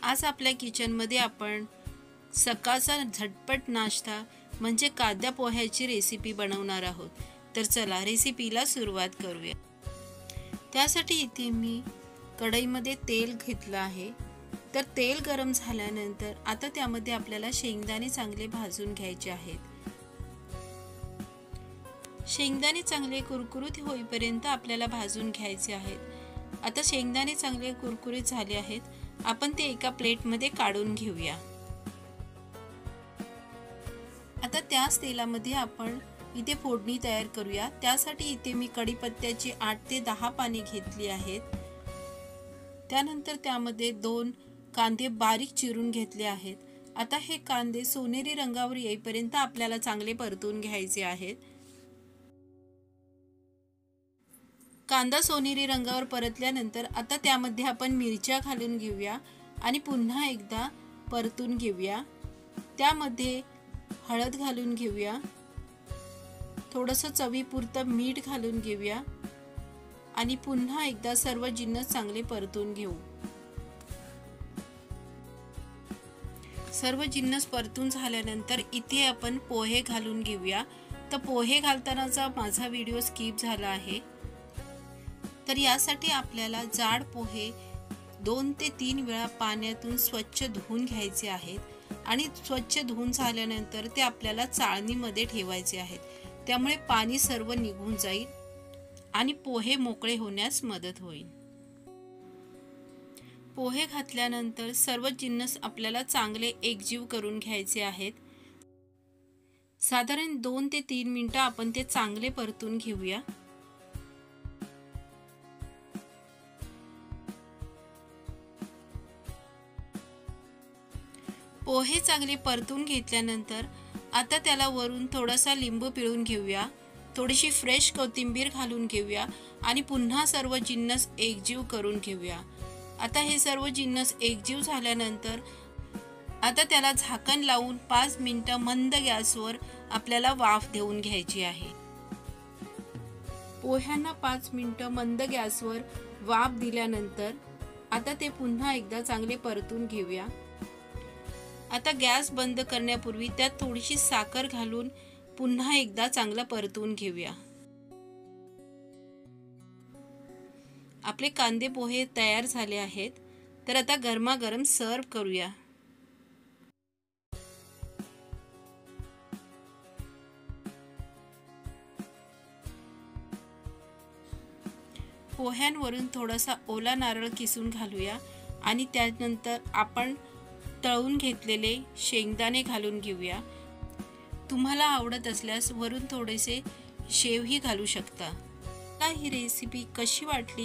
आज आपल्या किचनमध्ये आपण सकाळचा झटपट नाश्ता म्हणजे कांदा पोह्याची रेसिपी बनवणार आहोत। तर चला रेसिपीला सुरुवात करूया। त्यासाठी इथे मी कढईमध्ये तेल घेतलं आहे। तर तेल गरम झाल्यानंतर आता त्यामध्ये आपल्याला शेंगदाणे चांगले भाजून घ्यायचे आहेत। शेंगदाणे चांगले कुरकुरीत होईपर्यंत आपल्याला भाजून घ्यायचे आहेत। आता शेंगदाणे चांगले कुरकुरीत झाले आहेत, आपण ते एका प्लेटमध्ये काढून घेऊया। आता त्याच तेलामध्ये आपण इथे फोडणी तयार करूया। त्यासाठी इथे मी कढीपत्त्याची 8 ते 10 पाने घेतली आहेत। त्यानंतर त्यामध्ये 2 कांदे बारीक चिरून घेतले आहेत। आता हे कांदे सोनेरी रंगावर येईपर्यंत आपल्याला चांगले परतून घ्यायचे आहेत। कांदा सोनेरी रंगावर परतल्यानंतर आता त्यामध्ये आपण मिरच्या घालून घेऊया आणि पुन्हा एकदा परतून घेऊया। त्यामध्ये हळद घालून घेऊया, थोडंसं चवीपुरतं मीठ घालून घेऊया आणि पुन्हा एकदा सर्व जिन्नस चांगले परतून घेऊ। सर्व जिन्नस परतून झाल्यानंतर इथे आपण पोहे घालून घेऊया। तर पोहे घालतानाचा माझा व्हिडिओ स्किप झाला आहे। तर यासाठी आपल्याला जाड पोहे 2 ते 3 वेळा पाण्यातून स्वच्छ धुवून घ्यायचे आहेत आणि स्वच्छ धुवून झाल्यानंतर ते आपल्याला चाळणीमध्ये ठेवायचे आहेत। त्यामुळे पाणी सर्व निघून जाईल आणि पोहे मोकळे होण्यास मदत होईल। पोहे घातल्यानंतर सर्व जिन्नस आपल्याला चांगले एकजीव करून घ्यायचे आहेत। साधारण 2 ते 3 मिनिटं आपण ते चांगले परतून घेऊया। पोहे चांगले परतून घेतल्यानंतर आता त्याला वरून थोडासा लिंबू पिळून घेऊया, थोडीशी फ्रेश कोथिंबीर घालून घेऊया आणि पुन्हा सर्व जिन्नस एकजीव करून घेऊया। आता हे सर्व जिन्नस एकजीव झाल्यानंतर आता त्याला झाकण लावून 5 मिनिटं मंद गॅसवर आपल्याला वाफ देऊन घ्यायची आहे। पोह्यांना 5 मिनिटं मंद गॅसवर वाफ दिल्यानंतर आता ते पुन्हा एकदा चांगले परतून घेऊया। आता गॅस बंद करण्यापूर्वी त्यात थोडीशी साखर घालून पुन्हा एकदा चांगलं परतून घेऊया। आपले कांदे पोहे तयार झाले आहेत। तर आता गरमागरम सर्व करूया। पोह्यांवरून थोडासा ओला नारळ किसून घालूया आणि त्यानंतर आपण तळून घेतलेले शेंगदाणे घालून घेऊया। तुम्हाला आवडत असल्यास वरून थोडेसे शेवही घालू शकता। ही रेसिपी कशी वाटली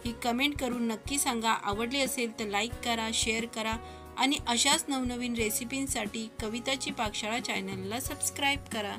ही कमेंट करून नक्की सांगा। आवडली असेल तर लाईक करा, शेअर करा आणि अशाच नवनवीन रेसिपींसाठी कविताची पाकशाळा चॅनलला सबस्क्राईब करा।